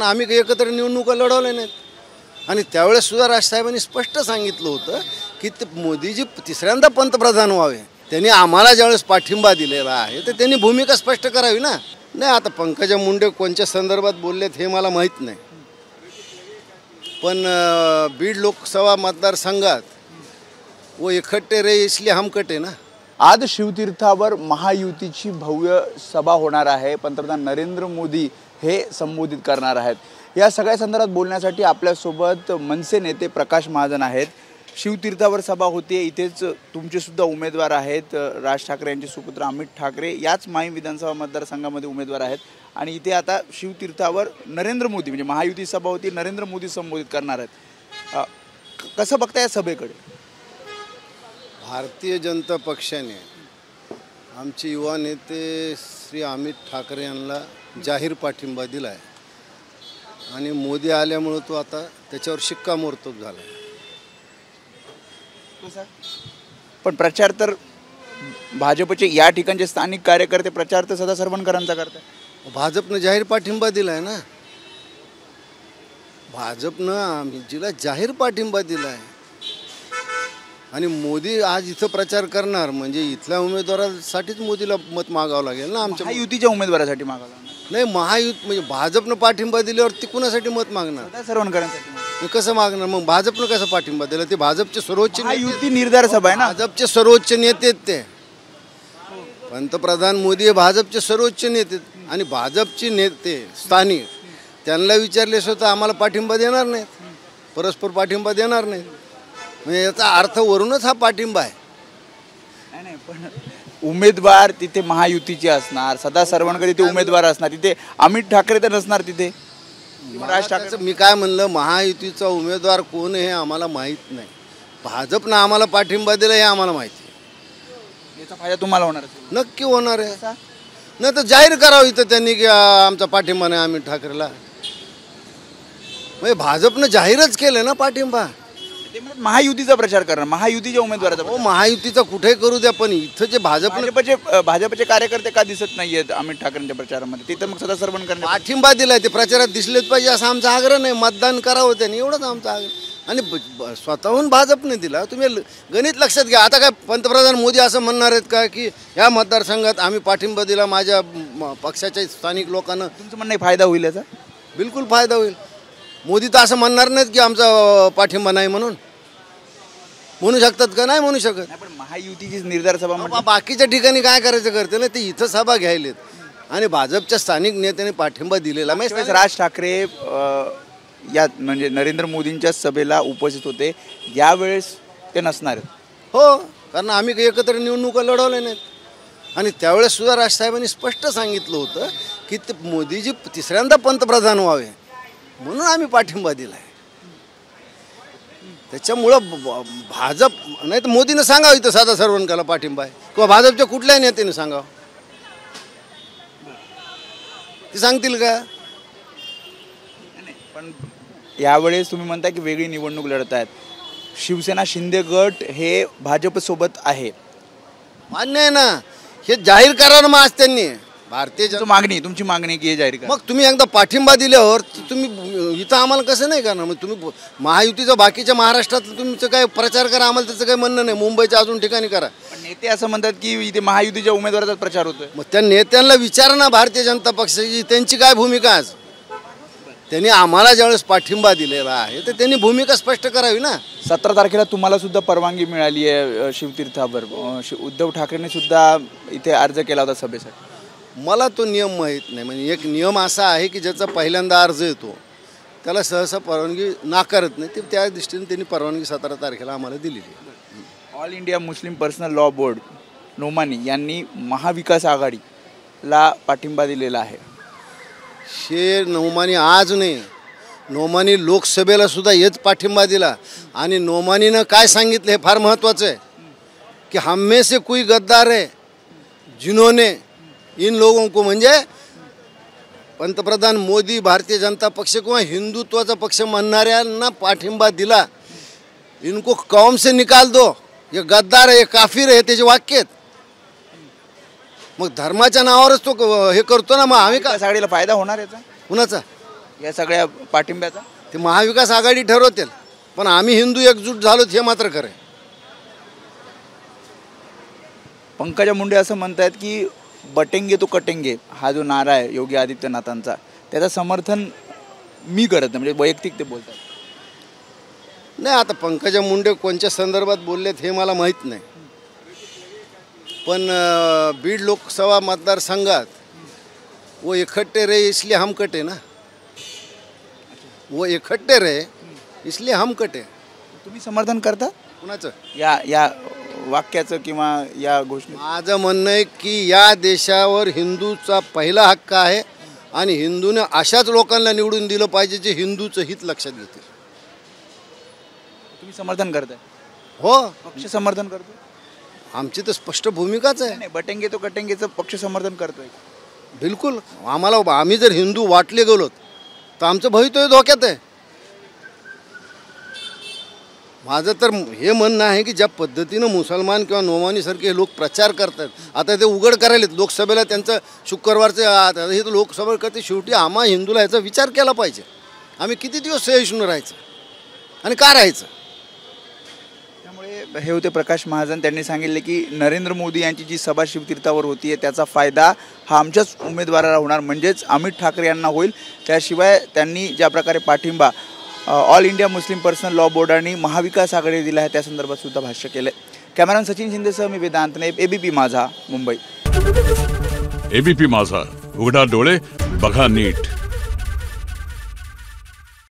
ना आम्ही काही एकत्र निवडणुका लढवल्या नाहीत आणि त्यावेळेस सुद्धा राजसाहेबांनी स्पष्ट सांगितलं होतं की ते मोदीजी तिसऱ्यांदा पंतप्रधान व्हावे. त्यांनी आम्हाला ज्यावेळेस पाठिंबा दिलेला आहे तर त्यांनी भूमिका स्पष्ट करावी ना. नाही आता पंकजा मुंडे कोणत्या संदर्भात बोललेत हे मला माहीत नाही, पण बीड लोकसभा मतदारसंघात वो इकट्ठे रहे इसलिए हम कटे ना. आज शिवतीर्थावर महायुतीची भव्य सभा होणार आहे. पंतप्रधान नरेंद्र मोदी हे संबोधित करणार आहेत. या सगळ्या संदर्भात बोलण्यासाठी आपल्यासोबत मनसे नेते प्रकाश महाजन आहेत. शिवतीर्थावर सभा होते, इथेच तुमचे सुद्धा उमेदवार आहेत. राज ठाकरे यांचे सुपुत्र अमित ठाकरे याच माई विधानसभा मतदारसंघामध्ये उमेदवार आहेत आणि इथे आता शिवतीर्थावर नरेंद्र मोदी म्हणजे महायुती सभा होती, नरेंद्र मोदी संबोधित करणार आहेत. कसं बघता या सभेकडे? भारतीय जनता पक्षाने आमचे युवा नेते श्री अमित ठाकरे यांना जाहीर पाठिंबा दिला आहे आणि मोदी आल्यामुळे तो आता त्याच्यावर शिक्कामोर्तब झाला आहे. पण प्रचार तर भाजपचे या ठिकाणचे स्थानिक कार्यकर्ते प्रचार तर सदा सरवणकरांचा करतात. भाजपनं जाहीर पाठिंबा दिला आहे ना. भाजपनं आम्हीला जाहीर पाठिंबा दिला आहे आणि मोदी आज इथं प्रचार करणार म्हणजे इथल्या उमेदवारासाठीच मोदीला मत मागावं लागेल ना. आमच्या महायुतीच्या उमेदवारासाठी मागावं नाही. महायुती म्हणजे भाजपनं पाठिंबा दिल्यावर ती कुणासाठी मत मागणार? सरवणकरांसाठी कसं मागणार? मग भाजपनं कसं पाठिंबा दिला? ते भाजपचे सर्वोच्च युती निर्धार सभा आहे ना. भाजपचे सर्वोच्च नेते आहेत ते. पंतप्रधान मोदी हे भाजपचे सर्वोच्च नेते आणि भाजपचे नेते स्थानिक त्यांना विचारले स्वतः आम्हाला पाठिंबा देणार नाहीत, परस्पर पाठिंबा देणार नाहीत. म्हणजे याचा अर्थ वरूनच हा पाठिंबा आहे. नाही पण उमेदवार तिथे महायुतीचे असणार, सदा सरवणकर तिथे उमेदवार असणार, तिथे अमित ठाकरे तर नसणार तिथे. राज ठाकरे मी काय म्हणलं, महायुतीचा उमेदवार कोण हे आम्हाला माहीत नाही. भाजपनं आम्हाला पाठिंबा दिला हे आम्हाला माहिती आहे. याचा फायदा तुम्हाला होणार? नक्की होणार आहे. नाही तर जाहीर करावं इथं त्यांनी की आमचा पाठिंबा नाही अमित ठाकरेला. म्हणजे भाजपनं जाहीरच केलं ना पाठिंबा. महायुतीचा प्रचार करणार, महायुतीच्या उमेदवाराचा. हो महायुतीचा कुठे करू द्या, पण इथं जे भाजपचे कार्यकर्ते का दिसत नाहीयेत अमित ठाकरेंच्या प्रचारामध्ये? तिथं मग सदा सरवणकर पाठिंबा दिलाय ते प्रचारात दिसलेच पाहिजे असा आमचा आग्रह नाही. मतदान करावं त्यांनी एवढंच आमचा आग्रह. आणि स्वतःहून भाजपने दिला. तुम्ही गणित लक्षात घ्या. आता काय पंतप्रधान मोदी असं म्हणणार आहेत का की या मतदारसंघात आम्ही पाठिंबा दिला माझ्या पक्षाच्या स्थानिक लोकांना? तुमचं म्हणणं फायदा होईल याचा? बिलकुल फायदा होईल. मोदी तर असं म्हणणार नाहीत की आमचा पाठिंबा नाही म्हणून. म्हणू शकतात का? नाही म्हणू शकत. पण महायुतीची निर्धार सभा बाकीच्या ठिकाणी काय करायचं करते ना, ते इथं सभा घ्यायलेत आणि भाजपच्या स्थानिक नेत्याने पाठिंबा दिलेला. राज ठाकरे या म्हणजे नरेंद्र मोदींच्या सभेला उपस्थित होते, यावेळेस ते नसणार आहेत. हो, कारण आम्ही काही एकत्र निवडणुका लढवल्या नाहीत आणि त्यावेळेस सुद्धा राजसाहेबांनी स्पष्ट सांगितलं होतं की ते मोदीजी तिसऱ्यांदा पंतप्रधान व्हावे म्हणून आम्ही पाठिंबा दिला आहे. त्याच्यामुळं भाजप नाही तर मोदीनं सांगावं इथं साधा सरवणकरला पाठिंबा आहे किंवा भाजपच्या कुठल्याही नेत्याने सांगावं. ते सांगतील का? पण यावेळेस तुम्ही म्हणता की वेगळी निवडणूक लढत आहेत. शिवसेना शिंदे गट हे भाजपसोबत आहे, मान्य आहे ना. हे जाहीर करा ना मग आज त्यांनी. भारतीय मागणी, तुमची मागणी की हे जाहीर करा. मग तुम्ही एकदा पाठिंबा दिल्यावर तुम्ही इथं आम्हाला कसं नाही करणार? मग तुम्ही महायुतीचा बाकीच्या महाराष्ट्रात तुमचं काय प्रचार करा, आम्हाला त्याचं काही म्हणणं नाही. मुंबईच्या अजून ठिकाणी करा. पण नेते असं म्हणतात की इथे महायुतीच्या उमेदवाराचा प्रचार होतोय. मग त्या नेत्यांना विचारा ना भारतीय जनता पक्षाची त्यांची काय भूमिका आज. त्यांनी आम्हाला ज्यावेळेस पाठिंबा दिलेला आहे तर त्यांनी भूमिका स्पष्ट करावी ना. 17 तारखेला तुम्हाला सुद्धा परवानगी मिळाली आहे शिवतीर्थावर. उद्धव ठाकरेंनी सुद्धा इथे अर्ज केला होता सभेसाठी. मला तो नियम माहीत नाही. म्हणजे एक नियम असा आहे की ज्याचा पहिल्यांदा अर्ज येतो त्याला सहसा परवानगी नाकारत नाही. ते त्या दृष्टीने त्यांनी परवानगी 17 तारखेला आम्हाला दिलेली आहे. All India Muslim Personal Law Board Nomani यांनी महाविकास आघाडीला पाठिंबा दिलेला आहे. नोमानी आज नाही, नोमानी लोकसभेला सुद्धा हेच पाठिंबा दिला आणि नोमानीनं काय सांगितलं हे फार महत्त्वाचं आहे की हम में से कोई गद्दार है जिन्होंने इन लोगों को म्हणजे पंतप्रधान मोदी, भारतीय जनता पक्ष किंवा हिंदुत्वाचा पक्ष म्हणणाऱ्यांना पाठिंबा दिला. इनको कौम से निकाल दो, ये गद्दार आहे, हे काफिर आहे, त्याचे वाक्य आहेत. मग धर्माच्या नावावरच तो हे करतो ना. मग आम्ही का आघाडीला फायदा होणार याचा? कुणाचा? या सगळ्या पाठिंब्याचा? ते महाविकास आघाडी ठरवतील, पण आम्ही हिंदू एकजूट झालोत हे मात्र खरं आहे. पंकजा मुंडे असं म्हणतात की बटेंगे तो कटेंगे हा जो नारा आहे योगी आदित्यनाथांचा, त्याचं समर्थन मी करत नाही, म्हणजे वैयक्तिक ते बोलतात. नाही, आता पंकजा मुंडे कोणत्या संदर्भात बोललेत हे मला माहीत नाही, पण बीड लोकसभा मतदारसंघात वो इकट्ठे रहे इसलिए हम कटे ना, वो इकट्ठे रहे इसलिए हम कटे. तुम्ही समर्थन करता कुणाचं? या वाक्याचं किंवा या घोषणे? माझं म्हणणं आहे की या देशावर हिंदूचा पहिला हक्क आहे आणि हिंदूने अशाच लोकांना निवडून दिलं पाहिजे जे हिंदूचं हित लक्षात घेतील. तुम्ही समर्थन करताय? हो, पक्ष समर्थन करतो? आमची तर स्पष्ट भूमिकाच आहे. नाही, बटेंगे तो कटेंगेचं पक्ष समर्थन करतोय. बिलकुल. आम्ही जर हिंदू वाटले गेलोत तर आमचं भवितव्य धोक्यात आहे. माझं तर हे म्हणणं आहे की ज्या पद्धतीनं मुसलमान किंवा नोमानीसारखे लोक प्रचार करतात, आता ते उघड करायलेत लोकसभेला त्यांचं शुक्रवारचं हे लोकसभा करते. शेवटी आम्हा हिंदूला ह्याचा विचार केला पाहिजे. आम्ही किती दिवस सहिष्णू राहायचं आणि का राहायचं? त्यामुळे हे होते प्रकाश महाजन. त्यांनी सांगितले की नरेंद्र मोदी यांची जी सभा शिवतीर्थावर होती आहे त्याचा फायदा हा आमच्याच उमेदवाराला होणार, म्हणजेच अमित ठाकरे यांना होईल. त्याशिवाय त्यांनी ज्या प्रकारे पाठिंबा all India Muslim Personal law बोर्डाने महाविकास आघाडी दिला आहे त्या संदर्भात सुद्धा भाष्य केलं. कॅमेरामॅन सचिन शिंदेसह मी वेदांत नाईक, एबीपी माझा, मुंबई. एबीपी माझा, उघडा डोळे बघा नीट.